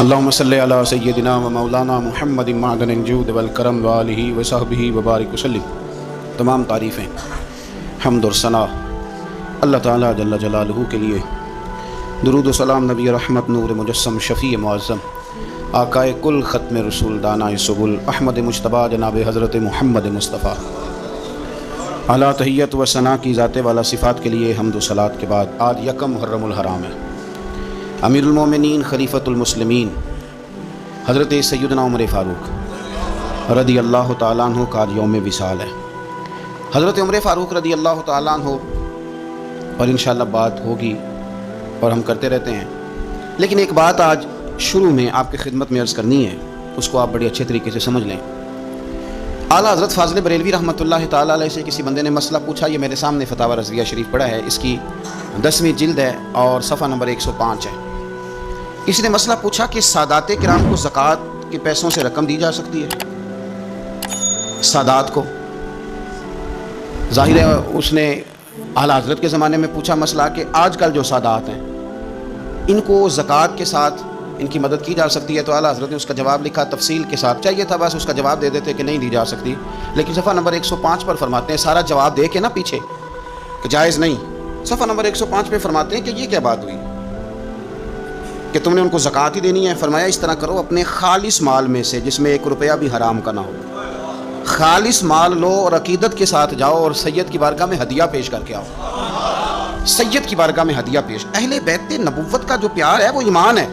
اللہم صلی علی سیدنا و مولانا محمد معدن الجود والکرم وآلہ وصحبہ وبارک وسلم۔ تمام تعریفیں، حمد اور ثنا اللہ تعالیٰ جل جلالہ کے لیے۔ درود و سلام نبی رحمت نور مجسم شفیع معظم آقائے کل ختم رسول دانائے سبل احمد مجتبیٰ جناب حضرت محمد مصطفیٰ اعلیٰ تحیت و ثنا کی ذات والا صفات کے لیے حمد و صلات کے بعد آج یکم محرم الحرام ہے۔ امیر المومنین خلیفۃ المسلمین حضرت سیدنا عمر فاروق رضی اللہ تعالیٰ عنہ کا آج یوم وصال ہے۔ حضرت عمر فاروق رضی اللہ تعالیٰ عنہ اور انشاءاللہ بات ہوگی اور ہم کرتے رہتے ہیں، لیکن ایک بات آج شروع میں آپ کی خدمت میں عرض کرنی ہے، اس کو آپ بڑی اچھے طریقے سے سمجھ لیں۔ اعلیٰ حضرت فاضل بریلوی رحمۃ اللہ تعالیٰ علیہ سے کسی بندے نے مسئلہ پوچھا، یہ میرے سامنے فتاوی رضویہ شریف پڑھا ہے، اس کی 10ویں جلد ہے اور صفحہ نمبر 105 ہے۔ اس نے مسئلہ پوچھا کہ سادات کرام کو زکوٰۃ کے پیسوں سے رقم دی جا سکتی ہے؟ سادات کو ظاہر ہے اس نے اعلیٰ حضرت کے زمانے میں پوچھا مسئلہ کہ آج کل جو سادات ہیں ان کو زکوٰۃ کے ساتھ ان کی مدد کی جا سکتی ہے؟ تو اعلیٰ حضرت نے اس کا جواب لکھا تفصیل کے ساتھ، چاہیے تھا بس اس کا جواب دے دیتے کہ نہیں دی جا سکتی، لیکن صفحہ نمبر 105 پر فرماتے ہیں، سارا جواب دے کے نا پیچھے کہ جائز نہیں، صفحہ نمبر 105 پہ فرماتے ہیں کہ یہ کیا بات ہوئی کہ تم نے ان کو زکوٰۃ ہی دینی ہے؟ فرمایا اس طرح کرو، اپنے خالص مال میں سے جس میں 1 روپیہ بھی حرام کا نہ ہو، خالص مال لو اور عقیدت کے ساتھ جاؤ اور سید کی بارگاہ میں ہدیہ پیش کر کے آؤ۔ سید کی بارگاہ میں ہدیہ پیش، اہل بیت نبوت کا جو پیار ہے وہ ایمان ہے،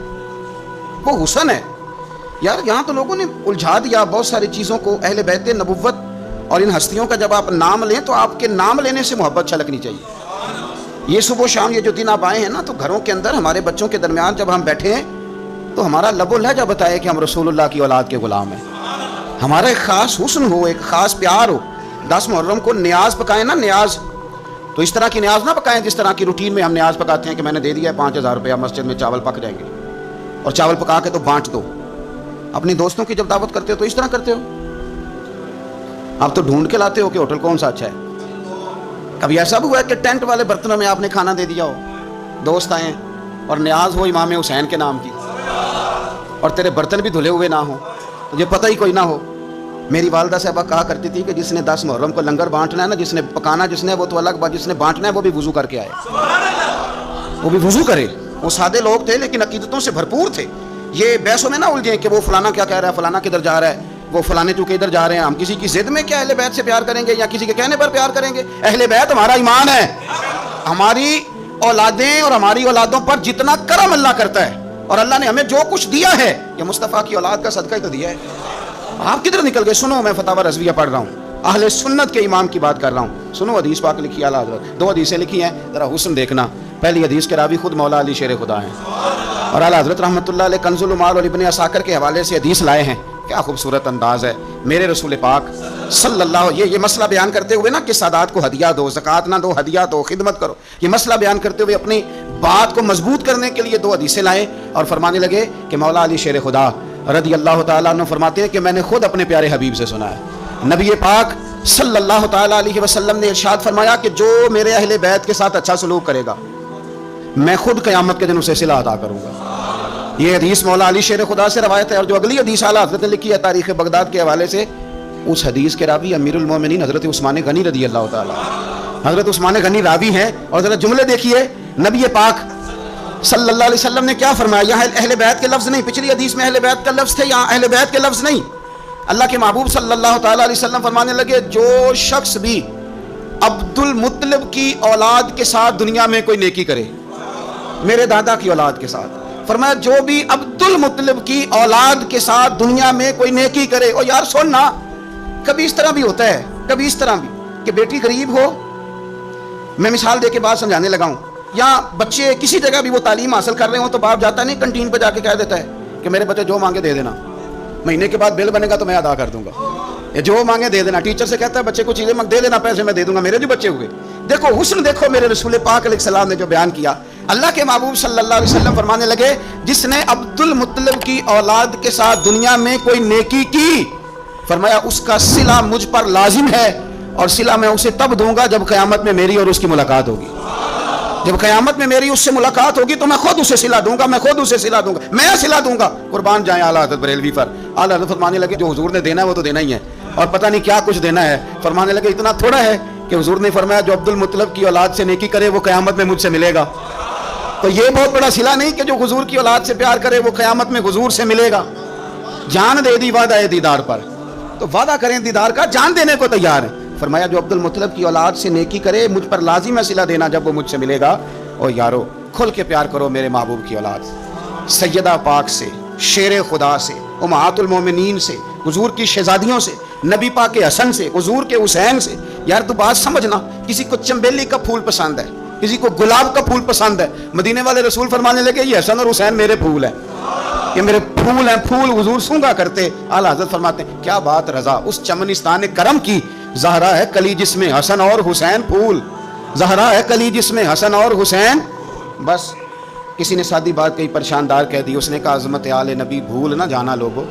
وہ حسن ہے۔ یار یہاں تو لوگوں نے الجھا دیا بہت ساری چیزوں کو۔ اہل بیت نبوت اور ان ہستیوں کا جب آپ نام لیں تو آپ کے نام لینے سے محبت چھلکنی چاہیے۔ یہ صبح و شام یہ جو دن آپ آئے ہیں نا، تو گھروں کے اندر ہمارے بچوں کے درمیان جب ہم بیٹھے ہیں تو ہمارا لب و لہجہ بتائے کہ ہم رسول اللہ کی اولاد کے غلام ہیں، ہمارا ایک خاص حسن ہو، ایک خاص پیار ہو۔ 10 محرم کو نیاز پکائیں نا، نیاز تو اس طرح کی نیاز نہ پکائیں جس طرح کی روٹین میں ہم نیاز پکاتے ہیں کہ میں نے دے دیا ہے 5000 روپیہ، مسجد میں چاول پک جائیں گے، اور چاول پکا کے تو بانٹ دو۔ اپنی دوستوں کی جب دعوت کرتے ہو تو اس طرح کرتے ہو؟ آپ تو ڈھونڈ کے لاتے ہو کہ ہوٹل کون سا اچھا ہے۔ کبھی ایسا بھی ہوا ہے کہ ٹینٹ والے برتنوں میں آپ نے کھانا دے دیا ہو، دوست آئے اور نیاز ہو امام حسین کے نام کی اور تیرے برتن بھی دھلے ہوئے نہ ہوں، تجھے پتہ ہی کوئی نہ ہو؟ میری والدہ صاحبہ کہا کرتی تھی کہ جس نے 10 محرم کو لنگر بانٹنا ہے نا، جس نے پکانا جس نے وہ تو الگ بات، جس نے بانٹنا ہے وہ بھی وضو کر کے آئے، وہ بھی وضو کرے۔ وہ سادے لوگ تھے لیکن عقیدتوں سے بھرپور تھے۔ یہ بحثوں میں نہ الجھیں کہ وہ فلانا کیا کہہ رہا ہے، فلانا کدھر جا رہا ہے، وہ فلانے چونکہ ادھر جا رہے ہیں۔ ہم کسی کی ضد میں کیا اہل بیت سے پیار کریں گے یا کسی کے کہنے پر پیار کریں گے؟ اہل بیت ہمارا ایمان ہے۔ ہماری اولادیں اور ہماری اولادوں پر جتنا کرم اللہ کرتا ہے، اور اللہ نے ہمیں جو کچھ دیا ہے یہ مصطفیٰ کی اولاد کا صدقہ ہی تو دیا ہے۔ آپ کدھر نکل گئے؟ سنو، میں فتاوی رضویہ پڑھ رہا ہوں، اہل سنت کے امام کی بات کر رہا ہوں۔ سنو، حدیث پاک لکھی ہے اعلیٰ حضرت، 2 حدیثیں لکھی ہیں، ذرا حسن دیکھنا۔ پہلی حدیث کے راوی خود مولا علی شیر خدا ہیں، اور اعلیٰ حضرت رحمۃ اللہ علیہ کنز المال اور ابن عساکر کے حوالے سے حدیث لائے ہیں۔ کیا خوبصورت انداز ہے میرے رسول پاک صلی اللہ، یہ مسئلہ بیان کرتے ہوئے نا کہ سادات کو ہدیہ دو، زکوٰۃ نہ دو، ہدیہ دو، خدمت کرو، یہ مسئلہ بیان کرتے ہوئے اپنی بات کو مضبوط کرنے کے لیے 2 حدیثیں لائے اور فرمانے لگے کہ مولا علی شیر خدا رضی اللہ تعالیٰ عنہ فرماتے ہیں کہ میں نے خود اپنے پیارے حبیب سے سنا ہے، نبی پاک صلی اللہ تعالیٰ علیہ وسلم نے ارشاد فرمایا کہ جو میرے اہل بیت کے ساتھ اچھا سلوک کرے گا میں خود قیامت کے دن اسے صلہ عطا کروں گا۔ یہ حدیث مولا علی شیر خدا سے روایت ہے، اور جو اگلی حدیث اعلیٰ حضرت نے لکھی ہے تاریخ بغداد کے حوالے سے، اس حدیث کے راوی امیر المومنین حضرت عثمان غنی رضی اللہ تعالیٰ، حضرت عثمان غنی راوی ہیں۔ اور ذرا جملے دیکھیے، نبی پاک صلی اللہ علیہ وسلم نے کیا فرمایا؟ یہاں اہل بیت کے لفظ نہیں، پچھلی حدیث میں اہل بیت کا لفظ تھے، یہاں اہل بیت کے لفظ نہیں۔ اللہ کے محبوب صلی اللہ تعالیٰ علیہ وسلم فرمانے لگے، جو شخص بھی عبد المطلب کی اولاد کے ساتھ دنیا میں کوئی نیکی کرے، میرے دادا کی اولاد کے ساتھ، فرمایا جو بھی عبد المطلب کی اولاد کے ساتھ دنیا میں کوئی نیکی کرے۔ اور یار سننا، کبھی اس طرح بھی ہوتا ہے، کبھی اس طرح بھی کہ بیٹی غریب ہو، میں مثال دے کے بات سمجھانے لگا ہوں، یا بچے کسی جگہ بھی وہ تعلیم حاصل کر رہے ہوں تو باپ جاتا نہیں کنٹین پہ جا کے کہہ دیتا ہے کہ میرے بچے جو مانگے دے دینا، مہینے کے بعد بل بنے گا تو میں ادا کر دوں گا، یا جو مانگے دے دینا۔ ٹیچر سے کہتا ہے بچے کو چیزیں دے دینا، پیسے میں دے دوں گا، میرے جو بچے ہوئے۔ دیکھو حسن، دیکھو میرے رسول پاک علیہ السلام نے جو بیان کیا۔ اللہ کے محبوب صلی اللہ علیہ وسلم فرمانے لگے، جس نے عبد المطلب کی اولاد کے ساتھ دنیا میں کوئی نیکی کی، فرمایا اس کا صلہ مجھ پر لازم ہے، اور صلہ میں اسے تب دوں گا جب قیامت میں میری اور اس کی ملاقات ہوگی۔ جب قیامت میں میری اس سے ملاقات ہوگی تو میں خود اسے صلہ دوں گا، میں خود اسے صلہ دوں گا، میں صلہ دوں گا۔ قربان جائیں اعلیٰ حضرت بریلوی پر۔ اعلیٰ حضرت فرمانے لگے جو حضور نے دینا ہے وہ تو دینا ہی ہے، اور پتہ نہیں کیا کچھ دینا ہے۔ فرمانے لگے اتنا تھوڑا ہے کہ حضور نے فرمایا جو عبد المطلب کی اولاد سے نیکی کرے وہ قیامت میں مجھ سے ملے گا۔ تو یہ بہت بڑا صلہ نہیں کہ جو حضور کی اولاد سے پیار کرے وہ قیامت میں حضور سے ملے گا۔ جان دے دی وعدہ ہے دیدار پر، تو وعدہ کریں دیدار کا، جان دینے کو تیار ہے۔ فرمایا جو عبد المطلب کی اولاد سے نیکی کرے مجھ پر لازم ہے صلہ دینا جب وہ مجھ سے ملے گا۔ اور یارو کھل کے پیار کرو میرے محبوب کی اولاد، سیدہ پاک سے، شیر خدا سے، امہات المومنین سے، حضور کی شہزادیوں سے، نبی پاک کے حسن سے، حضور کے حسین سے۔ یار تو بات سمجھنا، کسی کو چنبیلی کا پھول پسند ہے، کسی کو گلاب کا پھول پسند ہے، مدینے والے رسول فرمانے لگے یہ حسن اور حسین میرے پھول ہیں، یہ میرے پھول ہیں، پھول حضور سونگا کرتے۔ اعلیٰ حضرت فرماتے ہیں کیا بات رضا اس چمنستان کرم کی، زہرا ہے کلی جس میں حسن اور حسین پھول، زہرا ہے کلی جس میں حسن اور حسین۔ بس کسی نے سادی بات کہی، پریشاندار کہہ دی، اس نے کہا عظمت آل نبی بھول نہ جانا لوگو،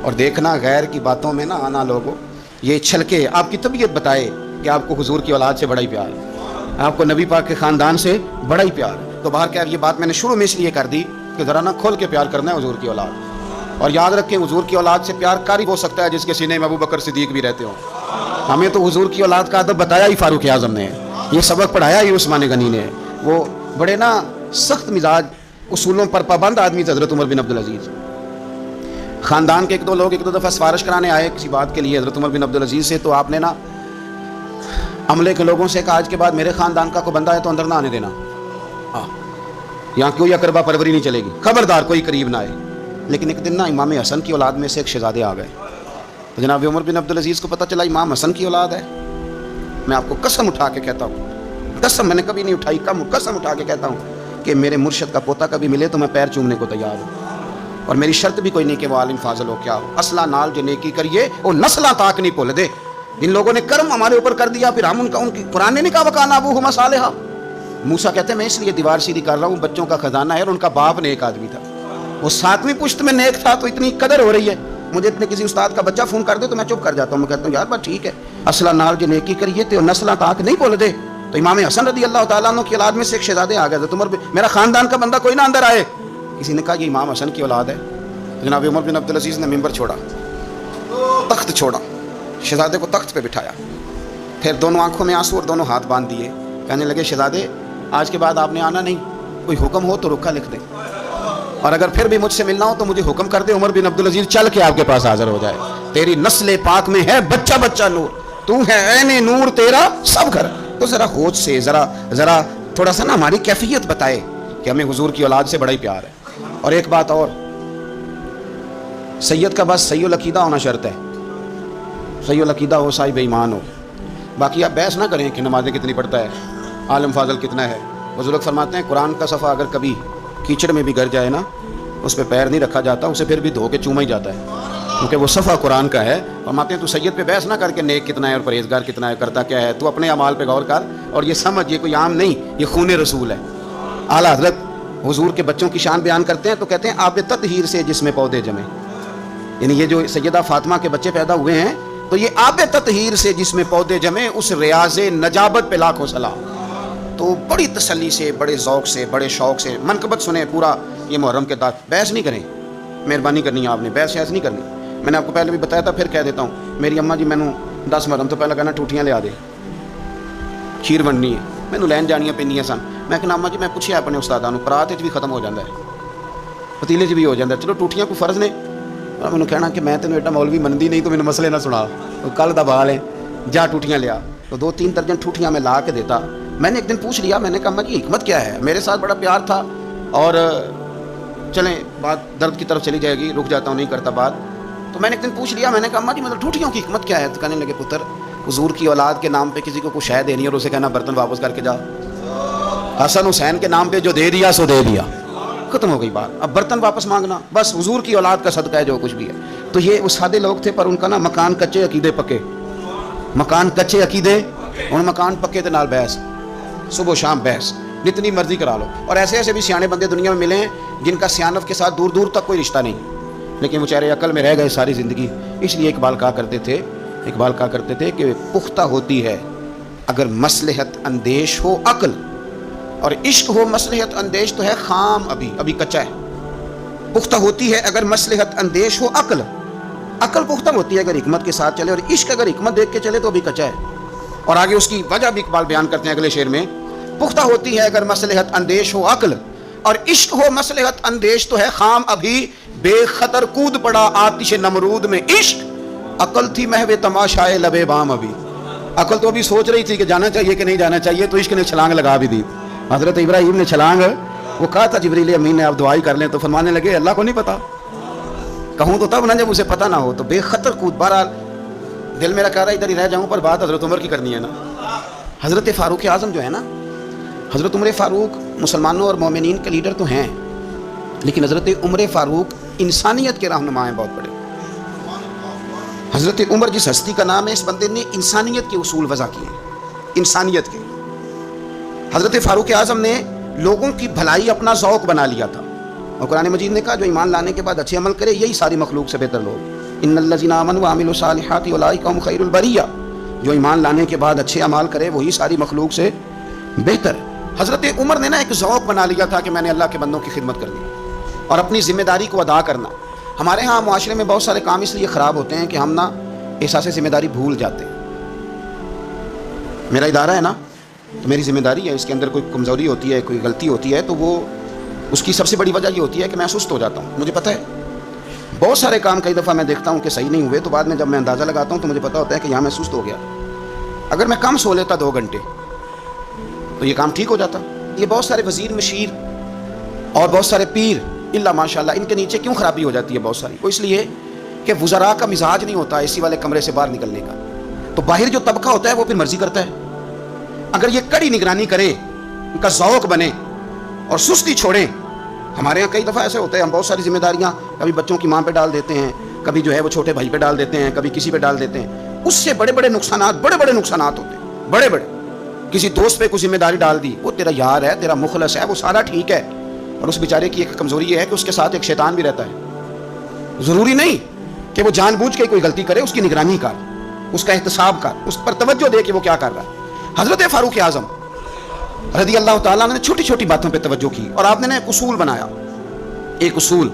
اور دیکھنا غیر کی باتوں میں نہ آنا لوگو۔ یہ چھلکے آپ کی طبیعت بتائے کہ آپ کو حضور کی اولاد سے بڑا ہی پیار ہے، آپ کو نبی پاک کے خاندان سے بڑا ہی پیار ہے۔ تو باہر کیا یہ بات میں نے شروع میں اس لیے کر دی کہ ذرا نہ کھول کے پیار کرنا ہے حضور کی اولاد، اور یاد رکھیں حضور کی اولاد سے پیار کاری ہو سکتا ہے جس کے سینے میں ابو بکر صدیق بھی رہتے ہوں۔ ہمیں تو حضور کی اولاد کا ادب بتایا ہی فاروق اعظم نے، یہ سبق پڑھایا ہی عثمان غنی نے، وہ بڑے نا سخت مزاج اصولوں پر پابند آدمی تھے حضرت عمر بن عبدالعزیز۔ خاندان کے ایک دو لوگ ایک دو دفعہ سفارش کرانے آئے کسی بات کے لیے حضرت عمر بن عبدالعزیز سے، تو آپ نے نا عملے کے لوگوں سے کہا آج کے بعد میرے خاندان کا کوئی بندہ ہے تو اندر نہ آنے دینا، یہاں کوئی اقربا پروری نہیں چلے گی، خبردار کوئی قریب نہ آئے۔ لیکن ایک دن نا امام حسن کی اولاد میں سے ایک شہزادے آ گئے، تو جناب عمر بن عبدالعزیز کو پتہ چلا امام حسن کی اولاد ہے۔ میں آپ کو قسم اٹھا کے کہتا ہوں، قسم میں نے کبھی نہیں اٹھائی، قسم اٹھا کے کہتا ہوں کہ میرے مرشد کا پوتا کبھی ملے تو میں پیر چومنے کو تیار ہوں، اور میری شرط بھی کوئی نہیں کہ وہ عالم فاضل ہو کیا ہو، اصلہ نال جو نیکی کریے وہ نسلاں تاک نہیں بھول دے۔ جن لوگوں نے کرم ہمارے اوپر کر دیا پھر ہم ان کی قرآن نے نہیں کہا وکانا ابوہما صالحا۔ موسیٰ کہتے ہیں میں اس لیے دیوار سیدھی کر رہا ہوں، بچوں کا خزانہ ہے، اور ان کا باپ نیک آدمی تھا، وہ 7ویں پشت میں نیک تھا، تو اتنی قدر ہو رہی ہے۔ مجھے اتنے کسی استاد کا بچہ فون کر دے تو میں چپ کر جاتا ہوں، میں کہتا ہوں یار بات ٹھیک ہے، اصلہ نال جو نیکی کریے تو نسلاں تاک نہیں بھول دے۔ تو امام حسن رضی اللہ تعالیٰ عنہ کی اولاد میں سے ایک شہزادے آ گئے، عمر میرا خاندان کا بندہ کوئی نہ اندر آئے۔ کسی نے کہا یہ امام حسن کی اولاد ہے۔ جناب عمر بن عبدالعزیز نے ممبر چھوڑا، تخت چھوڑا، شہزادے کو تخت پہ بٹھایا، پھر دونوں آنکھوں میں آنسو اور دونوں ہاتھ باندھ دیے، کہنے لگے شہزادے آج کے بعد آپ نے آنا نہیں، کوئی حکم ہو تو رکھا لکھ دیں، اور اگر پھر بھی مجھ سے ملنا ہو تو مجھے حکم کر دے، عمر بن عبدالعزیز چل کے آپ کے پاس حاضر ہو جائے۔ تیری نسل پاک میں ہے بچہ بچہ نور، تو ہے عین نور تیرا سب گھر۔ تو ذرا ہوش سے ذرا تھوڑا سا نا ہماری کیفیت بتائے کہ ہمیں حضور کی اولاد سے بڑا ہی پیار ہے۔ اور ایک بات اور، سید کا بس صحیح العقیدہ ہونا شرط ہے، صحیح العقیدہ ہو، صاحب ایمان ہو، باقی آپ بحث نہ کریں کہ نمازیں کتنی پڑھتا ہے، عالم فاضل کتنا ہے۔ بزرگ فرماتے ہیں قرآن کا صفحہ اگر کبھی کیچڑ میں بھی گر جائے نا، اس پہ پیر نہیں رکھا جاتا، اسے پھر بھی دھو کے چوما ہی جاتا ہے، کیونکہ وہ صفحہ قرآن کا ہے۔ فرماتے ہیں تو سید پہ بحث نہ کر کے نیک کتنا ہے اور پرہیزگار کتنا ہے، کرتا کیا ہے، تو اپنے اعمال پہ غور کر، اور یہ سمجھ یہ کوئی عام نہیں، یہ خون رسول ہے۔ اعلیٰ حضرت حضور کے بچوں کی شان بیان کرتے ہیں تو کہتے ہیں آب تطہیر سے جس میں پودے جمے، یعنی یہ جو سیدہ فاطمہ کے بچے پیدا ہوئے ہیں تو یہ آب تطہیر سے جس میں پودے جمے، اس ریاض نجابت پہ لاکھوں سلام۔ تو بڑی تسلی سے، بڑے ذوق سے، بڑے شوق سے منقبت سنیں پورا یہ محرم کے دعوت۔ بحث نہیں کریں، مہربانی کرنی ہے آپ نے، بحث نہیں کرنی۔ میں نے آپ کو پہلے بھی بتایا تھا، پھر کہہ دیتا ہوں، میری اماں جی مینوں 10 محرم تو پہلے کہنا ٹوٹیاں لیا دے، کھیر بننی ہے، مینوں لین جانیاں پیندیاں سن۔ میں کہنا اماں جی میں پوچھیا اپنے استاداں نوں، پرات وچ بھی ختم ہو جاندا ہے، پتیلے 'چ بھی ہو جاندا ہے، چلو ٹوٹیاں کوئی فرض نے۔ اور مینوں کہنا کہ میں تینوں ایڈا مولوی منندی نہیں تو مینوں مسئلے نہ سنا، کل دا بال ہے، جا ٹوٹیاں لیا۔ تو 2-3 درجن ٹوٹیاں میں لا کے دیتا۔ میں نے ایک دن پوچھ لیا، میں نے کہا اماں جی حکمت کیا ہے، میرے ساتھ بڑا پیار تھا، اور چلیں بات درد کی طرف چلی جائے گی، رک جاتا ہوں، نہیں کرتا بات۔ تو میں نے ایک دن پوچھ لیا، میں نے کہا اماں جی مطلب ٹوٹیوں کی حکمت کیا ہے؟ تو کہنے لگے پتر حضور کی اولاد کے نام پہ کسی کو کچھ شے دینی اور اسے کہنا برتن واپس کر کے جا، حسن حسین کے نام پہ جو دے دیا سو دے دیا، ختم ہو گئی بات۔ اب برتن واپس مانگنا بس حضور کی اولاد کا صدقہ ہے جو کچھ بھی ہے۔ تو یہ وہ سادے لوگ تھے، پر ان کا نا مکان کچے عقیدے پکے، مکان کچے عقیدے، ان مکان پکے تے نال بحث، صبح و شام بحث جتنی مرضی کرا لو۔ اور ایسے ایسے بھی سیانے بندے دنیا میں ملے ہیں جن کا سیانف کے ساتھ دور دور تک کوئی رشتہ نہیں، لیکن بیچارے عقل میں رہ گئے ساری زندگی۔ اس لیے اقبال کہا کرتے تھے کہ پختہ ہوتی ہے اگر مصلحت اندیش ہو عقل، اور عشق ہو مصلحت اندیش تو ہے خام، ابھی کچا ہے. پختہ ہوتی ہے اگر مصلحت اندیش ہو عقل، عقل پختہ ہوتی ہے اگر حکمت کے ساتھ چلے، اور عشق اگر حکمت دیکھ کے چلے تو ابھی کچا ہے. اور آگے اس کی وجہ بھی اقبال بیان کرتے ہیں اگلے شعر میں، پختہ ہوتی ہے اگر مصلحت اندیش ہو عقل، اور عشق ہو مصلحت اندیش تو ہے خام ابھی، بے خطر کود پڑا آتش نمرود میں عشق، عقل تھی محو تماشائے لبے بام. ابھی عقل تو ابھی سوچ رہی تھی کہ جانا چاہیے کہ نہیں جانا چاہیے، تو عشق نے چھلانگ لگا بھی دی. حضرت ابراہیم نے چھلانگ، وہ کہا تھا جبریل امین نے آپ دعائی کر لیں، تو فرمانے لگے اللہ کو نہیں پتا. کہوں تو تب نہ جب اسے پتہ نہ ہو. تو بے خطر کود. بہرحال دل میرا کہہ رہا ہے ادھر ہی رہ جاؤں، پر بات حضرت عمر کی کرنی ہے نا. حضرت فاروق اعظم جو ہے نا، حضرت عمر فاروق مسلمانوں اور مومنین کے لیڈر تو ہیں، لیکن حضرت عمر فاروق انسانیت کے رہنما ہیں بہت بڑے. حضرت عمر جس ہستی کا نام ہے، اس بندے نے انسانیت کے اصول وضع کیے، انسانیت کے. حضرت فاروق اعظم نے لوگوں کی بھلائی اپنا ذوق بنا لیا تھا، اور قرآن مجید نے کہا جو ایمان لانے کے بعد اچھے عمل کرے یہی ساری مخلوق سے بہتر لوگ. ان الذین آمنوا وعملوا الصالحات اولئک هم خیر البریہ. جو ایمان لانے کے بعد اچھے اعمال کرے وہی ساری مخلوق سے بہتر. حضرت عمر نے نا ایک ذوق بنا لیا تھا کہ میں نے اللہ کے بندوں کی خدمت کرنی اور اپنی ذمہ داری کو ادا کرنا. ہمارے ہاں معاشرے میں بہت سارے کام اس لیے خراب ہوتے ہیں کہ ہم نا احساس ذمہ داری بھول جاتے ہیں. میرا ادارہ ہے نا، تو میری ذمہ داری ہے، اس کے اندر کوئی کمزوری ہوتی ہے، کوئی غلطی ہوتی ہے، تو وہ اس کی سب سے بڑی وجہ یہ ہوتی ہے کہ میں سست ہو جاتا ہوں. مجھے پتہ ہے بہت سارے کام کئی دفعہ میں دیکھتا ہوں کہ صحیح نہیں ہوئے، تو بعد میں جب میں اندازہ لگاتا ہوں تو مجھے پتہ ہوتا ہے کہ یہاں میں سست ہو گیا. اگر میں کم سو لیتا 2 گھنٹے تو یہ کام ٹھیک ہو جاتا. یہ بہت سارے وزیر مشیر اور بہت سارے پیر اللہ ماشاء اللہ، ان کے نیچے کیوں خرابی ہو جاتی ہے بہت ساری؟ وہ اس لیے کہ وزراء کا مزاج نہیں ہوتا اسی والے کمرے سے باہر نکلنے کا. تو باہر جو طبقہ ہوتا ہے وہ پھر مرضی کرتا ہے. اگر یہ کڑی نگرانی کرے، ان کا ذوق بنے اور سستی چھوڑیں. ہمارے یہاں کئی دفعہ ایسے ہوتے ہیں، ہم بہت ساری ذمہ داریاں کبھی بچوں کی ماں پہ ڈال دیتے ہیں، کبھی جو ہے وہ چھوٹے بھائی پہ ڈال دیتے ہیں، کبھی کسی پہ ڈال دیتے ہیں. اس سے بڑے بڑے نقصانات ہوتے ہیں، بڑے. کسی دوست پہ کوئی ذمہ داری ڈال دی، وہ تیرا یار ہے، تیرا مخلص ہے، وہ سارا ٹھیک ہے، اور اس بیچارے کی ایک کمزوری یہ ہے کہ اس کے ساتھ ایک شیطان بھی رہتا ہے. ضروری نہیں کہ وہ جان بوجھ کے کوئی غلطی کرے، اس کی نگرانی کر، اس کا احتساب کر، اس پر توجہ دے کہ وہ کیا کر رہا ہے. حضرت فاروق اعظم رضی اللہ تعالیٰ نے چھوٹی چھوٹی باتوں پہ توجہ کی، اور آپ نے ایک اصول بنایا. ایک اصول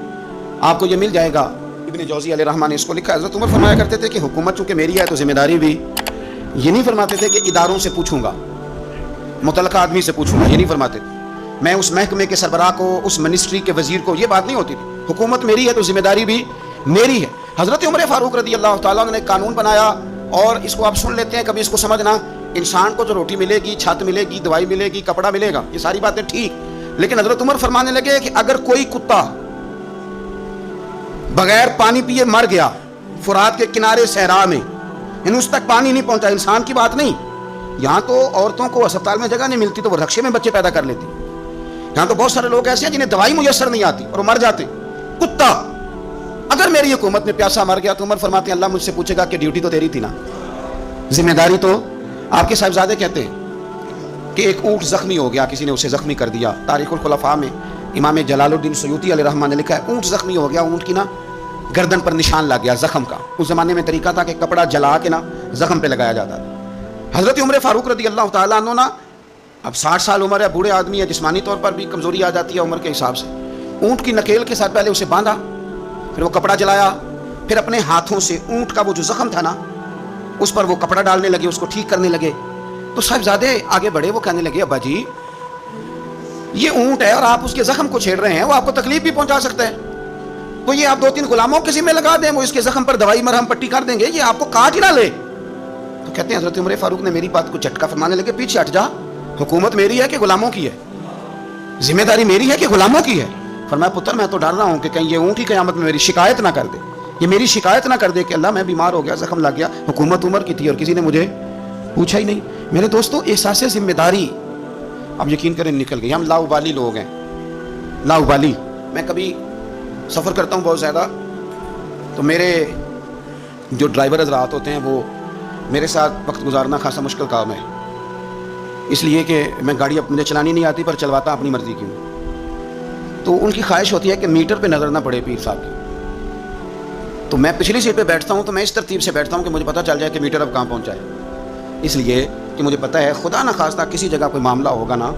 آپ کو یہ مل جائے گا، ابن جوزی علیہ رحمٰن نے اس کو لکھا. حضرت عمر فرمایا کرتے تھے کہ حکومت چونکہ میری ہے تو ذمہ داری بھی. یہ نہیں فرماتے تھے کہ اداروں سے پوچھوں گا، متعلقہ آدمی سے پوچھوں گا، یہ نہیں فرماتے تھے. میں اس محکمے کے سربراہ کو، اس منسٹری کے وزیر کو، یہ بات نہیں ہوتی تھی. حکومت میری ہے تو ذمہ داری بھی میری ہے. حضرت عمر فاروق رضی اللہ تعالیٰ نے قانون بنایا، اور اس کو آپ سن لیتے ہیں، کبھی اس کو سمجھنا. انسان کو جو روٹی ملے گی، چھت ملے گی، دوائی ملے گی، کپڑا ملے گا، یہ ساری باتیں ٹھیک، لیکن حضرت عمر فرمانے لگے کہ اگر کوئی کتا بغیر پانی پیے مر گیا فرات کے کنارے صحرا میں، اس تک پانی نہیں پہنچا، انسان کی بات نہیں. یہاں تو عورتوں کو اسپتال میں جگہ نہیں ملتی تو وہ رکشے میں بچے پیدا کر لیتی. یہاں تو بہت سارے لوگ ایسے ہیں جنہیں دوائی میسر نہیں آتی اور وہ مر جاتے. کتا اگر میری حکومت میں پیاسا مر گیا تو عمر فرماتے ہیں اللہ مجھ سے پوچھے گا کہ ڈیوٹی تو تیری تھی نا، ذمہ داری تو آپ کے صاحبزادے کہتے ہیں کہ ایک اونٹ زخمی ہو گیا، کسی نے اسے زخمی کر دیا. تاریخ الخلفاء میں امام جلال الدین سیوطی علیہ رحمٰن نے لکھا ہے اونٹ زخمی ہو گیا، اونٹ کی نا گردن پر نشان لگ گیا زخم کا. اس زمانے میں طریقہ تھا کہ کپڑا جلا کے نا زخم پہ لگایا جاتا تھا. حضرت عمر فاروق رضی اللہ تعالیٰ عنہ نا، اب 60 سال عمر ہے، بوڑھے آدمی ہے، جسمانی طور پر بھی کمزوری آ جاتی ہے عمر کے حساب سے. اونٹ کی نکیل کے ساتھ پہلے اسے باندھا، پھر وہ کپڑا جلایا، پھر اپنے ہاتھوں سے اونٹ کا وہ جو زخم تھا نا اس پر وہ کپڑا ڈالنے لگے، اس کو ٹھیک کرنے لگے. تو صاحبزادے آگے بڑھے، وہ کہنے لگے ابا جی یہ اونٹ ہے اور آپ اس کے زخم کو چھیڑ رہے ہیں، وہ آپ کو تکلیف بھی پہنچا سکتا ہے، تو یہ آپ 2-3 غلاموں کے ذمہ لگا دیں، وہ اس کے زخم پر دوائی مرہم پٹی کر دیں گے، یہ آپ کو کاٹ ہی نہ لے. تو کہتے ہیں حضرت عمر فاروق نے میری بات کو جھٹکا فرمانے لگے پیچھے ہٹ جا، حکومت میری ہے کہ غلاموں کی ہے، ذمہ داری میری ہے کہ غلاموں کی ہے. فرمایا پتر میں تو ڈر رہا ہوں کہ کہیں یہ اونٹ ہی قیامت میں میری شکایت نہ کر دے، یہ میری شکایت نہ کر دے کہ اللہ میں بیمار ہو گیا، زخم لگ گیا، حکومت عمر کی تھی اور کسی نے مجھے پوچھا ہی نہیں. میرے دوستو احساس ذمہ داری اب یقین کریں نکل گئی. ہم لاؤبالی لوگ ہیں، لاؤبالی. میں کبھی سفر کرتا ہوں بہت زیادہ، تو میرے جو ڈرائیور حضرات ہوتے ہیں وہ میرے ساتھ وقت گزارنا خاصا مشکل کام ہے، اس لیے کہ میں گاڑی مجھے چلانی نہیں آتی پر چلواتا اپنی مرضی کی ہوں. تو ان کی خواہش ہوتی ہے کہ میٹر پہ نظر نہ پڑے پیر صاحب کی. تو میں پچھلی سیٹ پہ بیٹھتا ہوں تو میں اس ترتیب سے بیٹھتا ہوں کہ مجھے پتہ چل جائے کہ میٹر اب کہاں پہنچا ہے، اس لیے کہ مجھے پتہ ہے خدا نہ خواستہ کسی جگہ کوئی معاملہ ہوگا نا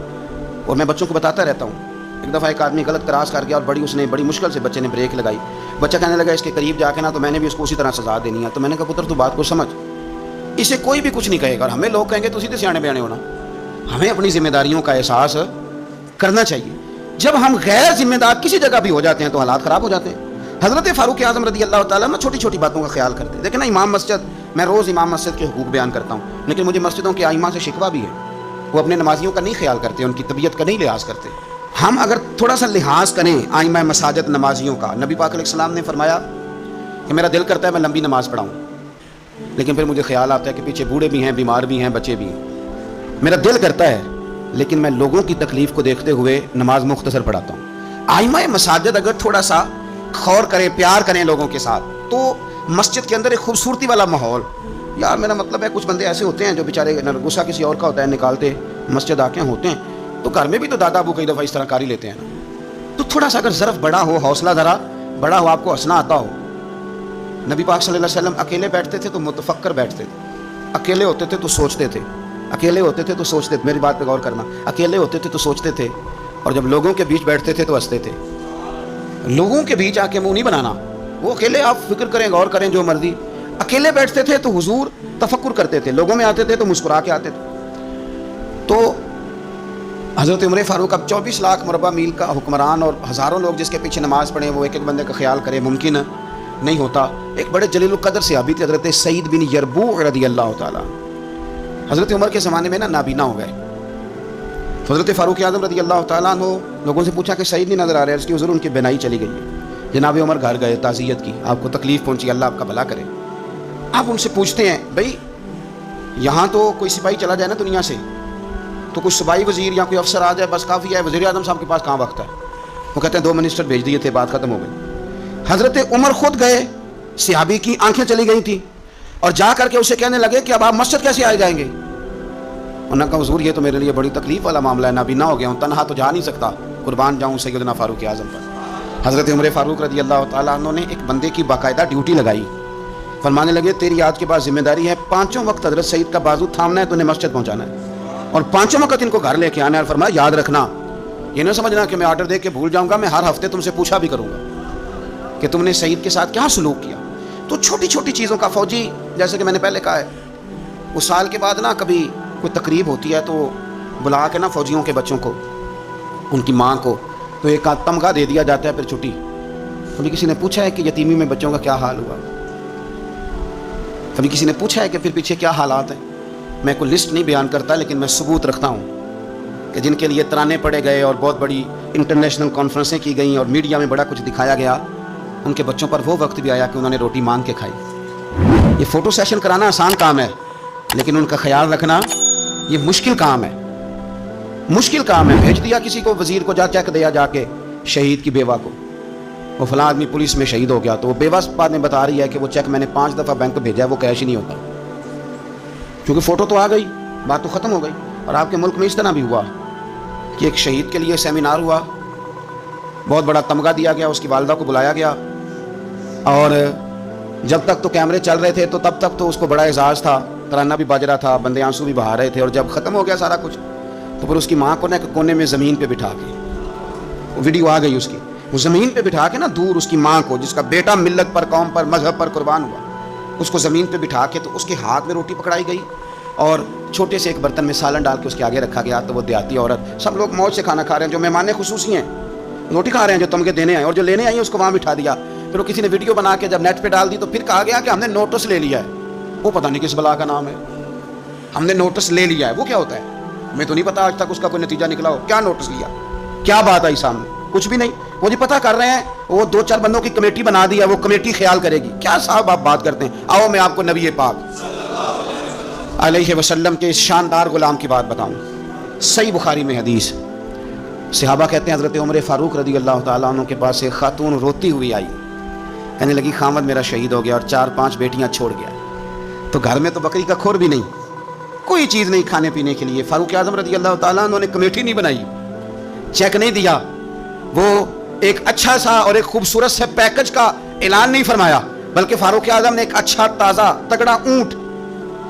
اور میں بچوں کو بتاتا رہتا ہوں. ایک دفعہ ایک آدمی غلط کراس کر گیا اور بڑی مشکل سے بچے نے بریک لگائی. بچہ کہنے لگا اس کے قریب جا کے نا تو میں نے بھی اس کو اسی طرح سزا دینی ہے. تو میں نے کہا پتر تو بات کو سمجھ, اسے کوئی بھی کچھ نہیں کہے گا, اور ہمیں لوگ کہیں گے تو سیدھے سیانے بیانے ہونا. ہمیں اپنی ذمہ داریوں کا احساس کرنا چاہیے. جب ہم غیر ذمہ دار کسی جگہ بھی ہو جاتے ہیں تو حالات خراب ہو جاتے ہیں. حضرت فاروق اعظم رضی اللہ تعالیٰ نا چھوٹی چھوٹی باتوں کا خیال کرتے. دیکھیں نا امام مسجد, میں روز امام مسجد کے حقوق بیان کرتا ہوں, لیکن مجھے مسجدوں کے ائمہ سے شکوہ بھی ہے. وہ اپنے نمازیوں کا نہیں خیال کرتے, ان کی طبیعت کا نہیں لحاظ کرتے. ہم اگر تھوڑا سا لحاظ کریں ائمہ مساجد نمازیوں کا, نبی پاک علیہ السلام نے فرمایا کہ میرا دل کرتا ہے میں لمبی نماز پڑھاؤں, لیکن پھر مجھے خیال آتا ہے کہ پیچھے بوڑھے بھی ہیں, بیمار بھی ہیں, بچے بھی ہیں. میرا دل کرتا ہے لیکن میں لوگوں کی تکلیف کو دیکھتے ہوئے نماز مختصر پڑھاتا ہوں. ائمہ مساجد اگر تھوڑا سا غور کریں, پیار کریں لوگوں کے ساتھ, تو مسجد کے اندر ایک خوبصورتی والا ماحول. یار میرا مطلب ہے کچھ بندے ایسے ہوتے ہیں جو بیچارے غصہ کسی اور کا ہوتا ہے نکالتے مسجد آ کے ہوتے ہیں, تو گھر میں بھی تو دادا ابو کئی دفعہ اس طرح کر ہی لیتے ہیں نا. تو تھوڑا سا اگر ظرف بڑا ہو, حوصلہ ذرا بڑا ہو, آپ کو ہنسنا آتا ہو. نبی پاک صلی اللہ علیہ وسلم اکیلے بیٹھتے تھے تو متفکر بیٹھتے تھے, اکیلے ہوتے تھے تو سوچتے تھے, اکیلے ہوتے تھے تو سوچتے تھے. میری بات پہ غور کرنا, اکیلے ہوتے تھے تو سوچتے تھے, اور جب لوگوں کے بیچ بیٹھتے تھے تو ہنستے تھے. لوگوں کے بیچ آ کے منہ نہیں بنانا, وہ اکیلے آپ فکر کریں, غور کریں جو مرضی. اکیلے بیٹھتے تھے تو حضور تفکر کرتے تھے, لوگوں میں آتے تھے تو مسکرا کے آتے تھے. تو حضرت عمر فاروق اب 24 لاکھ مربع میل کا حکمران اور ہزاروں لوگ جس کے پیچھے نماز پڑھیں, وہ ایک ایک بندے کا خیال کرے, ممکن نہیں ہوتا. ایک بڑے جلیل القدر صحابی تھے حضرت سعید بن یربوع رضی اللہ تعالیٰ. حضرت عمر کے زمانے میں نا نابینا ہو گئے. حضرت فاروق اعظم رضی اللہ تعالیٰ عنہ لوگوں سے پوچھا کہ سعید نہیں نظر آ رہا ہے, اس کی حضور ان کی بینائی چلی گئی ہے. جناب عمر گھر گئے, تعزیت کی, آپ کو تکلیف پہنچی, اللہ آپ کا بھلا کرے. آپ ان سے پوچھتے ہیں بھائی یہاں تو کوئی سپاہی چلا جائے نا دنیا سے, تو کوئی صوبائی وزیر یا کوئی افسر آ جائے بس کافی ہے, وزیر اعظم صاحب کے پاس کہاں وقت ہے. وہ کہتے ہیں 2 منسٹر بھیج دیے تھے, بات ختم ہو گئی. حضرت عمر خود گئے, صحابی کی آنکھیں چلی گئی تھیں, اور جا کر کے اسے کہنے لگے کہ اب آپ مسجد کیسے آئے جائیں گے. انہوں نے کہا حضور یہ تو میرے لیے بڑی تکلیف والا معاملہ ہے, نابینا ہو گیا ہوں, تنہا تو جا نہیں سکتا, قربان جاؤں سیدنا فاروق اعظم پر. حضرت عمر فاروق رضی اللہ تعالیٰ عنہ نے ایک بندے کی باقاعدہ ڈیوٹی لگائی. فرمانے لگے تیری آج کے بعد ذمہ داری ہے 5 وقت حضرت سعید کا بازو تھامنا ہے, تو انہیں مسجد پہنچانا ہے, اور 5 وقت ان کو گھر لے کے آنا ہے. اور فرمایا یاد رکھنا, یہ نہ سمجھنا کہ میں آرڈر دے کے بھول جاؤں گا, میں ہر ہفتے تم سے پوچھا بھی کروں گا کہ تم نے سعید کے ساتھ کیا سلوک کیا. تو چھوٹی چھوٹی چیزوں کا فوجی, جیسے کہ میں نے پہلے کہا ہے, اس سال کے بعد نا کبھی کوئی تقریب ہوتی ہے تو بلا کے نا فوجیوں کے بچوں کو, ان کی ماں کو, تو ایک تمغہ دے دیا جاتا ہے, پھر چھٹی. کبھی کسی نے پوچھا ہے کہ یتیمی میں بچوں کا کیا حال ہوا, کبھی کسی نے پوچھا ہے کہ پھر پیچھے کیا حالات ہیں. میں کوئی لسٹ نہیں بیان کرتا, لیکن میں ثبوت رکھتا ہوں کہ جن کے لیے ترانے پڑے گئے اور بہت بڑی انٹرنیشنل کانفرنسیں کی گئیں اور میڈیا میں بڑا کچھ دکھایا گیا, ان کے بچوں پر وہ وقت بھی آیا کہ انہوں نے روٹی مانگ کے کھائی. یہ فوٹو سیشن کرانا آسان کام ہے, لیکن ان کا خیال رکھنا یہ مشکل کام ہے, مشکل کام ہے. بھیج دیا کسی کو, وزیر کو, جا چیک دیا جا کے شہید کی بیوہ کو, وہ فلاں آدمی پولیس میں شہید ہو گیا, تو وہ بیوہ بعد میں بتا رہی ہے کہ وہ چیک میں نے 5 دفعہ بینک بھیجا ہے, وہ کیش ہی نہیں ہوتا, کیونکہ فوٹو تو آ گئی, بات تو ختم ہو گئی. اور آپ کے ملک میں اس طرح بھی ہوا کہ ایک شہید کے لیے سیمینار ہوا, بہت بڑا تمغہ دیا گیا, اس کی والدہ کو بلایا گیا, اور جب تک تو کیمرے چل رہے تھے تو تب تک تو اس کو بڑا اعزاز تھا, ترانہ بھی بج رہا تھا, بندے آنسو بھی بہا رہے تھے. اور جب ختم ہو گیا سارا کچھ, تو پھر اس کی ماں کو نا کونے میں زمین پہ بٹھا کے, وہ ویڈیو آ گئی اس کی, وہ زمین پہ بٹھا کے نا دور اس کی ماں کو, جس کا بیٹا ملت پر, قوم پر, مذہب پر قربان ہوا, اس کو زمین پہ بٹھا کے, تو اس کے ہاتھ میں روٹی پکڑائی گئی اور چھوٹے سے ایک برتن میں سالن ڈال کے اس کے آگے رکھا گیا. تو وہ دیہاتی عورت, سب لوگ موج سے کھانا کھا رہے ہیں, جو مہمان خصوصی ہیں روٹی کھا رہے ہیں, جو تمغے دینے آئے, اور جو لینے آئی ہیں اس کو وہاں بٹھا دیا. پھر وہ کسی نے ویڈیو بنا کے جب نیٹ پہ ڈال دی, تو پھر کہا گیا کہ ہم نے نوٹس لے لیا ہے. وہ پتہ نہیں کس بلا کا نام ہے, ہم نے نوٹس لے لیا ہے. وہ کیا ہوتا ہے ہمیں تو نہیں پتا, آج تک اس کا کوئی نتیجہ نکلا ہو. کیا نوٹس لیا, کیا بات آئی سامنے, کچھ بھی نہیں. وہ جی پتہ کر رہے ہیں, وہ 2-4 بندوں کی کمیٹی بنا دی ہے, وہ کمیٹی خیال کرے گی. کیا صاحب آپ بات کرتے ہیں. آؤ میں آپ کو نبی پاک علیہ وسلم کے اس شاندار غلام کی بات بتاؤں. صحیح بخاری میں حدیث, صحابہ کہتے ہیں حضرت عمر فاروق رضی اللہ تعالیٰ عنہ کے پاس ایک خاتون روتی ہوئی آئی, کہنے لگی خامد میرا شہید ہو گیا اور 4-5 بیٹیاں چھوڑ گیا, تو گھر میں تو بکری کا کھور بھی نہیں, کوئی چیز نہیں کھانے پینے کے لیے. فاروق اعظم رضی اللہ تعالیٰ عنہ نے کمیٹی نہیں بنائی, چیک نہیں دیا, وہ ایک اچھا سا اور ایک خوبصورت سے پیکج کا اعلان نہیں فرمایا, بلکہ فاروق اعظم نے ایک اچھا تازہ تگڑا اونٹ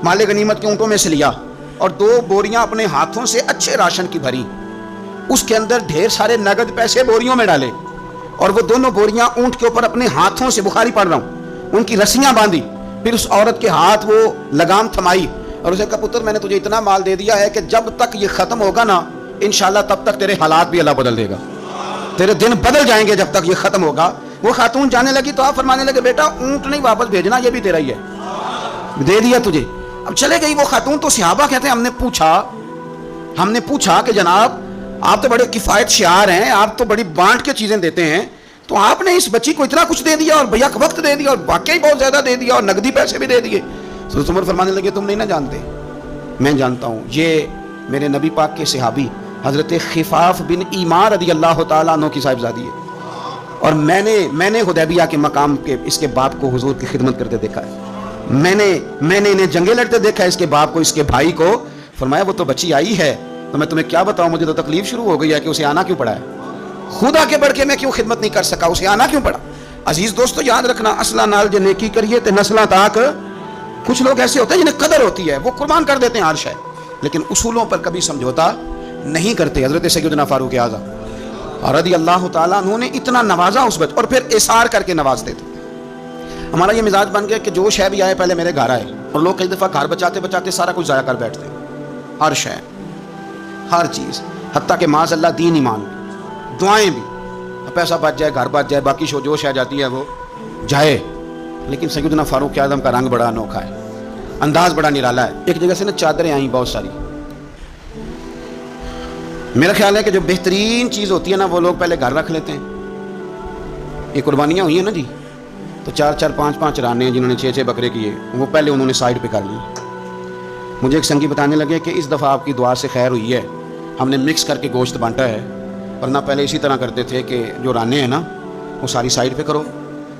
مال غنیمت کے اونٹوں میں سے لیا, اور 2 بوریاں اپنے ہاتھوں سے اچھے راشن کی بھری, اس کے اندر ڈھیر سارے نگد پیسے بوریوں میں ڈالے اور وہ دونوں بوریاں اونٹ کے اوپر اپنے ہاتھوں سے، بخاری پڑھ رہا ہوں، ان کی رسیاں باندھی، پھر اس عورت کے ہاتھ وہ لگام تھمائی اور اسے کہا پتر میں نے تجھے اتنا مال دے دیا ہے کہ جب تک یہ ختم ہوگا نا انشاءاللہ تب تک تیرے حالات بھی اللہ بدل دے گا، تیرے دن بدل جائیں گے جب تک یہ ختم ہوگا۔ وہ خاتون جانے لگی تو آپ فرمانے لگے بیٹا اونٹ نہیں واپس بھیجنا، یہ بھی تیرا ہی ہے، دے دیا تجھے۔ اب چلے گئی وہ خاتون، تو صحابہ کہتے ہیں ہم نے پوچھا کہ جناب آپ تو بڑے کفایت شعار ہیں، آپ تو بڑی بانٹ کے چیزیں دیتے ہیں، تو آپ نے اس بچی کو اتنا کچھ دے دیا اور بیک وقت دے دیا اور واقعی بہت زیادہ دے دیا اور نقدی پیسے بھی دے دیے۔ حضرت عمر فرمانے لگے تم نہیں نہ جانتے، میں جانتا ہوں، یہ میرے نبی پاک کے صحابی حضرت خفاف بن ایمار رضی اللہ تعالیٰ عنہ کی صاحبزادی ہے، اور میں نے حدیبیہ کے مقام کے اس کے باپ کو حضور کی خدمت کرتے دیکھا ہے، میں نے انہیں جنگیں لڑتے دیکھا ہے، اس کے باپ کو، اس کے بھائی کو۔ فرمایا وہ تو بچی آئی ہے تو میں تمہیں کیا بتاؤں، مجھے تو تکلیف شروع ہو گئی ہے کہ اسے آنا کیوں پڑا ہے، خود آگے بڑھ کے میں کیوں خدمت نہیں کر سکا، اسے آنا کیوں پڑا۔ عزیز دوستو یاد رکھنا، اصلہ نال جو نیکی کریے تے نسلاں تاک، کچھ لوگ ایسے ہوتے ہیں جنہیں قدر ہوتی ہے، وہ قربان کر دیتے ہیں ہر شے، لیکن اصولوں پر کبھی سمجھوتا نہیں کرتے۔ حضرت سیدنا فاروق اعظم رضی اللہ تعالیٰ عنہ نے اتنا نوازا اس بچے، اور پھر اثار کر کے نوازتے تھے۔ ہمارا یہ مزاج بن گیا کہ جو شے بھی آئے پہلے میرے گھر آئے، اور لوگ کئی دفعہ گھر بچاتے بچاتے سارا کچھ ضائع کر بیٹھتے ہیں، ہر شے، ہر چیز، حتیٰ کہ معاذ اللہ دین ایمان، دعائیں بھی، پیسہ بچ جائے، گھر بچ جائے، باقی جو شے جاتی ہے وہ جائے۔ لیکن سیدنا فاروق اعظم کا رنگ بڑا انوکھا ہے، انداز بڑا نرالا ہے۔ ایک جگہ سے نا چادریں آئیں بہت ساری، میرا خیال ہے کہ جو بہترین چیز ہوتی ہے نا وہ لوگ پہلے گھر رکھ لیتے ہیں۔ یہ قربانیاں ہوئی ہیں نا جی، تو 4 5 رانے ہیں جنہوں نے 6 بکرے کیے، وہ پہلے انہوں نے سائڈ پہ کر لی۔ مجھے ایک سنگی بتانے لگے کہ اس دفعہ آپ کی دعا سے خیر ہوئی ہے، ہم نے مکس کر کے گوشت بانٹا ہے، ورنہ پہلے اسی طرح کرتے تھے کہ جو رانے ہیں نا وہ ساری سائڈ پہ کرو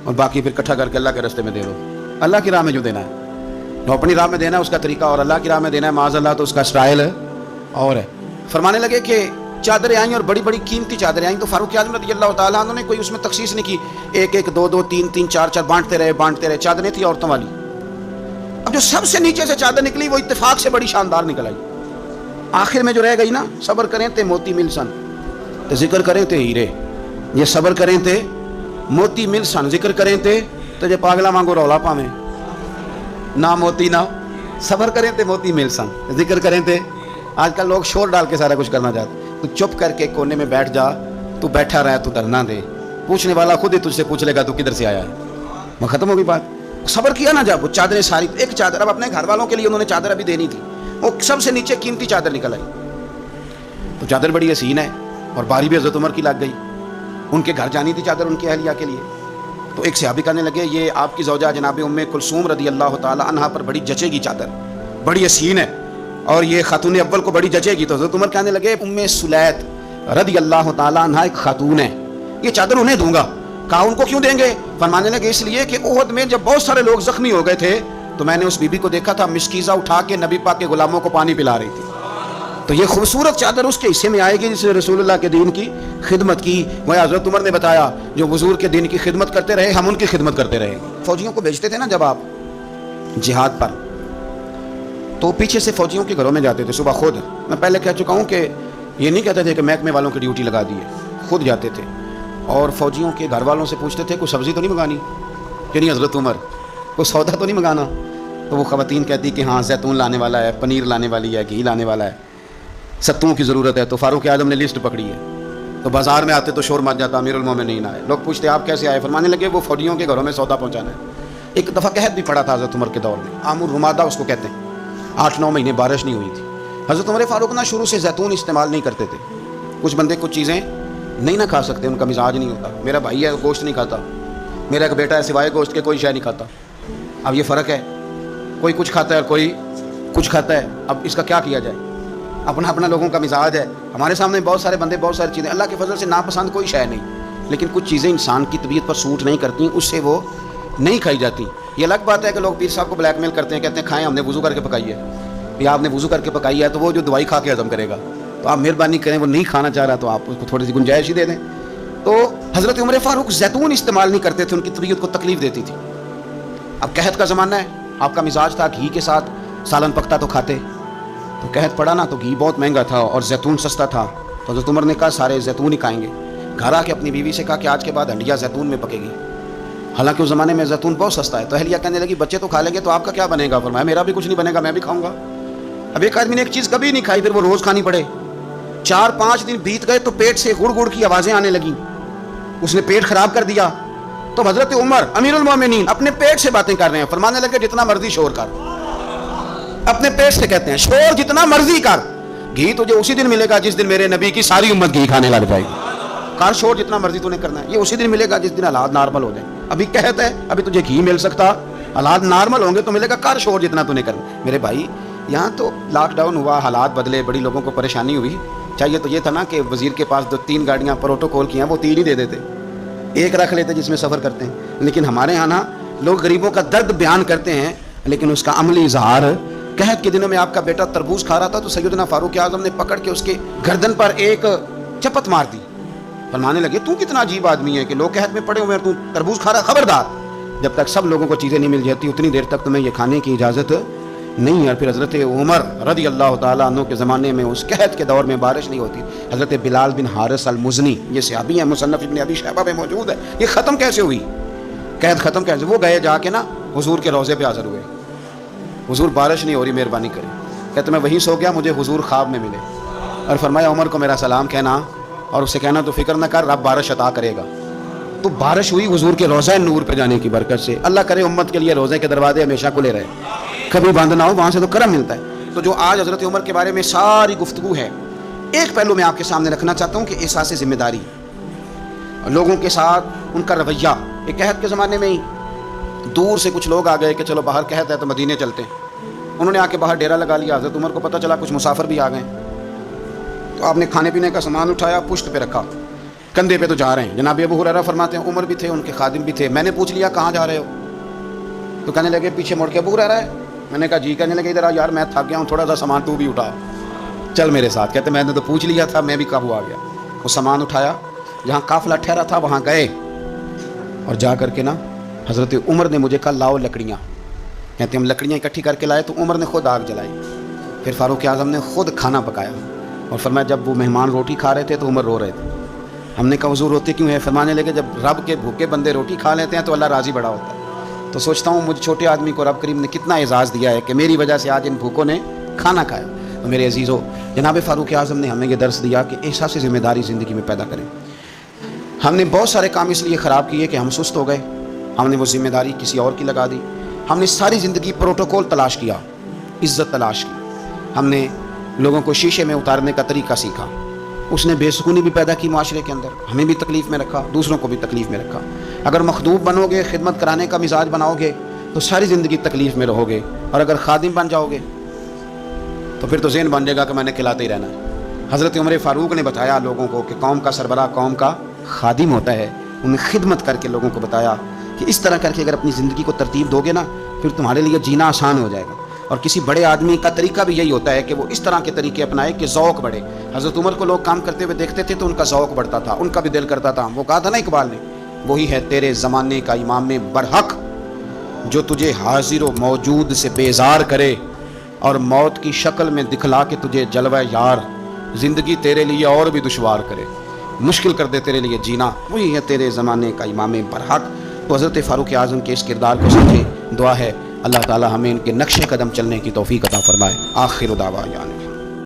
اور باقی پھر اکٹھا کر کے اللہ کے راستے میں دے دو۔ اللہ کی راہ میں جو دینا ہے، جو اپنی راہ میں دینا ہے اس کا طریقہ، اور اللہ کی راہ میں دینا ہے معاذ اللہ تو اس کا سٹائل اور ہے۔ فرمانے لگے کہ چادریں آئیں اور بڑی بڑی قیمتی چادریں آئیں، تو فاروق اعظم رضی اللہ تعالیٰ عنہ نے کوئی اس میں تخصیص نہیں کی، 1 2 2 3 3 4 4 بانٹتے رہے، چادریں تھیں عورتوں والی۔ اب جو سب سے نیچے سے چادر نکلی وہ اتفاق سے بڑی شاندار نکل آئی، آخر میں جو رہ گئی نا، صبر کریں تے موتی مل سن، تے ذکر کریں تے ہیرے، یہ صبر کریں تے موتی مل سن، ذکر کریں تے جے پاگلا مانگو رولا پاویں، نہ موتی نہ صبر کریں تے موتی مل سن، ذکر کریں تے۔ آج کل لوگ شور ڈال کے سارا کچھ کرنا چاہتے، تو چپ کر کے کونے میں بیٹھ جا، تو بیٹھا رہے، تو ڈرنا دے، پوچھنے والا خود ہی تجھ سے پوچھ لے گا تو کدھر سے آیا ہے، وہ ختم ہوگی بات۔ صبر کیا نا جب وہ چادریں ساری، ایک چادر اب اپنے گھر والوں کے لیے انہوں نے چادر ابھی دینی تھی، وہ سب سے نیچے قیمتی چادر نکل آئی، تو چادر بڑی حسین ہے اور باری بھی حضرت عمر کی لگ گئی، ان کے گھر جانی تھی چادر ان کی اہلیہ کے لیے۔ تو ایک صحابی کہنے لگے یہ آپ کی زوجہ جناب ام کلثوم رضی اللہ تعالی عنہا پر بڑی جچے گی چادر، بڑی حسین ہے، اور یہ خاتون اول کو بڑی جچے گی۔ تو حضرت عمر کہنے لگے ام سلیت رضی اللہ تعالی عنہا ایک خاتون ہے، یہ چادر انہیں دوں گا۔ کہا ان کو کیوں دیں گے؟ فرمانے لگے اس لیے کہ احد میں جب بہت سارے لوگ زخمی ہو گئے تھے تو میں نے اس بی بی کو دیکھا تھا مسکیزہ اٹھا کے نبی پاک کے غلاموں کو پانی پلا رہی تھی، تو یہ خوبصورت چادر اس کے حصے میں آئے گی جس نے رسول اللہ کے دین کی خدمت کی۔ وہ حضرت عمر نے بتایا جو حضور کے دین کی خدمت کرتے رہے ہم ان کی خدمت کرتے رہے۔ فوجیوں کو بھیجتے تھے نا جب آپ جہاد پر، تو پیچھے سے فوجیوں کے گھروں میں جاتے تھے صبح خود، میں پہلے کہہ چکا ہوں کہ یہ نہیں کہتے تھے کہ محکمے والوں کی ڈیوٹی لگا دیے، خود جاتے تھے اور فوجیوں کے گھر والوں سے پوچھتے تھے کوئی سبزی تو نہیں منگانی، کہ نہیں حضرت عمر کوئی سودا تو نہیں منگانا؟ تو وہ خواتین کہتی کہ ہاں زیتون لانے والا ہے، پنیر لانے والی ہے، گھی لانے والا ہے، ستوں کی ضرورت ہے۔ تو فاروق اعظم نے لسٹ پکڑی ہے، تو بازار میں آتے تو شور مچ جاتا، امیر المومنین آئے، لوگ پوچھتے آپ کیسے آئے؟ فرمانے لگے وہ فوجیوں کے گھروں میں سودا پہنچانا ہے۔ ایک دفعہ قحط بھی پڑا تھا حضرت عمر کے دور میں، عام الرمادہ اس کو کہتے ہیں، 8 9 مہینے بارش نہیں ہوئی تھی۔ حضرت عمر فاروق نہ شروع سے زیتون استعمال نہیں کرتے تھے، کچھ بندے کچھ چیزیں نہیں نہ کھا سکتے، ان کا مزاج نہیں ہوتا، میرا بھائی ہے گوشت نہیں کھاتا، میرا ایک بیٹا ہے سوائے گوشت کے کوئی شے نہیں کھاتا، اب یہ فرق ہے، کوئی کچھ کھاتا ہے اور کوئی کچھ کھاتا ہے، اب اس کا کیا کیا جائے؟ اپنا اپنا لوگوں کا مزاج ہے۔ ہمارے سامنے بہت سارے بندے بہت ساری چیزیں، اللہ کے فضل سے ناپسند کوئی شے نہیں، لیکن کچھ چیزیں انسان کی طبیعت پر سوٹ نہیں کرتی، اس سے وہ نہیں کھائی جاتی۔ یہ الگ بات ہے کہ لوگ پیر صاحب کو بلیک میل کرتے ہیں، کہتے ہیں کھائیں، ہم نے وضو کر کے پکائی ہے، یا آپ نے وضو کر کے پکائی ہے تو وہ جو دوائی کھا کے ہضم کرے گا، تو آپ مہربانی کریں، وہ نہیں کھانا چاہ رہا تو آپ اس کو تھوڑی سی گنجائش ہی دے دیں۔ تو حضرت عمر فاروق زیتون استعمال نہیں کرتے تھے، ان کی طبیعت کو تکلیف دیتی تھی۔ اب قحط کا زمانہ ہے، آپ کا مزاج تھا گھی کے ساتھ سالن پکتا تو کھاتے، تو قحط پڑا نا تو گھی بہت مہنگا تھا اور زیتون سستا تھا، تو حضرت عمر نے کہا سارے زیتون ہی کھائیں گے. گھر آ کے اپنی بیوی سے کہا کہ آج کے بعد ہنڈیا زیتون میں پکے گی. حالانکہ اس زمانے میں زیتون بہت سستا ہے. تو اہلیہ کہنے لگی بچے تو کھا لیں گے تو آپ کا کیا بنے گا؟ فرمایا میرا بھی کچھ نہیں بنے گا, میں بھی کھاؤں گا. اب ایک آدمی نے ایک چیز کبھی نہیں کھائی, پھر وہ روز کھانی پڑے. 4-5 دن بیت گئے تو پیٹ سے گڑ گڑ کی آوازیں آنے لگیں. اس نے پیٹ خراب کر دیا. تو حضرت عمر امیر المومنین اپنے پیٹ سے باتیں کر رہے ہیں. فرمانے لگے جتنا مرضی شور کر. اپنے پیٹ سے کہتے ہیں شور جتنا مرضی کر, گھی تجھے اسی دن ملے گا جس دن میرے نبی کی ساری امت گھی کھانے لگ جائے گی. کار شور جتنا مرضی تو نے کرنا ہے, یہ اسی دن ملے گا جس دن حالات نارمل ہو جائیں. ابھی کہتے ہیں ابھی تجھے گھی مل سکتا, حالات نارمل ہوں گے تو ملے گا. کار شور جتنا تو نے کرنا. میرے بھائی یہاں تو لاک ڈاؤن ہوا, حالات بدلے, بڑی لوگوں کو پریشانی ہوئی. چاہیے تو یہ تھا نا کہ وزیر کے پاس 2-3 گاڑیاں پروٹوکول کی ہیں, وہ 3 ہی دے دیتے, ایک رکھ لیتے جس میں سفر کرتے ہیں. لیکن ہمارے یہاں نا لوگ غریبوں کا درد بیان کرتے ہیں لیکن اس کا عملی اظہار. قحط کے دنوں میں آپ کا بیٹا تربوز کھا رہا تھا تو سیدنا فاروق اعظم نے پکڑ کے اس کے گردن پر ایک چپت مار دی. فرمانے لگے تو کتنا عجیب آدمی ہے کہ لوگ قحط میں پڑے ہوئے ہیں, تو تربوز کھا رہا. خبردار, جب تک سب لوگوں کو چیزیں نہیں مل جاتی اتنی دیر تک تمہیں یہ کھانے کی اجازت نہیں ہے. اور پھر حضرت عمر رضی اللہ تعالیٰ عنہ کے زمانے میں اس قحط کے دور میں بارش نہیں ہوتی. حضرت بلال بن حارث المزنی, یہ صحابی ہیں, مصنف ابن ابی شیبہ میں موجود ہے. یہ ختم کیسے ہوئی قحط, ختم کیسے؟ وہ گئے جا کے نا حضور کے روضے پہ حاضر ہوئے. حضور بارش نہیں ہو رہی, مہربانی کریں. کہتے میں وہیں سو گیا, مجھے حضور خواب میں ملے اور فرمایا عمر کو میرا سلام کہنا اور اسے کہنا تو فکر نہ کر, رب بارش عطا کرے گا. تو بارش ہوئی حضور کے روضہ نور پہ جانے کی برکت سے. اللہ کرے امت کے لیے روضے کے دروازے ہمیشہ کھلے رہے, کبھی بند نہ ہو, وہاں سے تو کرم ملتا ہے. تو جو آج حضرت عمر کے بارے میں ساری گفتگو ہے, ایک پہلو میں آپ کے سامنے رکھنا چاہتا ہوں کہ احساس ذمہ داری, لوگوں کے ساتھ ان کا رویہ. ایک قحط کے زمانے میں ہی دور سے کچھ لوگ آ گئے کہ چلو باہر قحط ہے تو مدینے چلتے ہیں. انہوں نے آ کے باہر ڈیرا لگا لیا. حضرت عمر کو پتہ چلا کچھ مسافر بھی آ گئے, تو آپ نے کھانے پینے کا سامان اٹھایا, پشت پہ رکھا, کندھے پہ تو جا رہے ہیں. جناب ابو ہریرہ فرماتے ہیں عمر بھی تھے, ان کے خادم بھی تھے. میں نے پوچھ لیا کہاں جا رہے ہو؟ تو کہنے لگے پیچھے مڑ کے ابو ہریرہ ہے. میں نے کہا جی. کہنے لگے ادھر آ یار, میں تھک گیا ہوں, تھوڑا سا سامان تو بھی اٹھا, چل میرے ساتھ. کہتے میں نے تو پوچھ لیا تھا, میں بھی قابو آ گیا. وہ سامان اٹھایا, جہاں قافلہ ٹھہرا تھا وہاں گئے اور جا کر کے نا حضرت عمر نے مجھے کہا لاؤ لکڑیاں. کہتے ہم لکڑیاں اکٹھی کر کے لائے تو عمر نے خود آگ جلائی. پھر فاروق اعظم نے خود کھانا پکایا اور فرمایا جب وہ مہمان روٹی کھا رہے تھے تو عمر رو رہے تھے. ہم نے کہا حضور روتے کیوں ہیں؟ فرمانے لگے جب رب کے بھوکے بندے روٹی کھا لیتے ہیں تو اللہ راضی بڑا ہوتا ہے. تو سوچتا ہوں مجھ چھوٹے آدمی کو رب کریم نے کتنا اعزاز دیا ہے کہ میری وجہ سے آج ان بھوکوں نے کھانا کھایا. تو میرے عزیزو, جناب فاروق اعظم نے ہمیں یہ درس دیا کہ احساس ذمہ داری زندگی میں پیدا کریں. ہم نے بہت سارے کام اس لیے خراب کیے کہ ہم سست ہو گئے, ہم نے وہ ذمہ داری کسی اور کی لگا دی. ہم نے ساری زندگی پروٹوکول تلاش کیا, عزت تلاش کی. ہم نے لوگوں کو شیشے میں اتارنے کا طریقہ سیکھا. اس نے بے سکونی بھی پیدا کی معاشرے کے اندر, ہمیں بھی تکلیف میں رکھا, دوسروں کو بھی تکلیف میں رکھا. اگر مخدوم بنو گے, خدمت کرانے کا مزاج بناؤ گے تو ساری زندگی تکلیف میں رہو گے. اور اگر خادم بن جاؤ گے تو پھر تو ذہن بن جائے گا کہ میں نے کھلاتے ہی رہنا ہے. حضرت عمر فاروق نے بتایا لوگوں کو کہ قوم کا سربراہ قوم کا خادم ہوتا ہے. انہیں خدمت کر کے لوگوں کو بتایا کہ اس طرح کر کے اگر اپنی زندگی کو ترتیب دو گے نا پھر تمہارے لیے جینا آسان ہو جائے گا. اور کسی بڑے آدمی کا طریقہ بھی یہی ہوتا ہے کہ وہ اس طرح کے طریقے اپنائے کہ ذوق بڑھے. حضرت عمر کو لوگ کام کرتے ہوئے دیکھتے تھے تو ان کا ذوق بڑھتا تھا, ان کا بھی دل کرتا تھا. وہ کہا تھا نا اقبال نے, وہی ہے تیرے زمانے کا امام برحق جو تجھے حاضر و موجود سے بیزار کرے اور موت کی شکل میں دکھلا کے تجھے جلوہ یار, زندگی تیرے لیے اور بھی دشوار کرے, مشکل کر دے تیرے لیے جینا. وہی ہے تیرے زمانے کا امام برحق. تو حضرت فاروق اعظم کے اس کردار کو سمجھیں. دعا ہے اللہ تعالی ہمیں ان کے نقش قدم چلنے کی توفیق عطا فرمائے. آخر دعوانا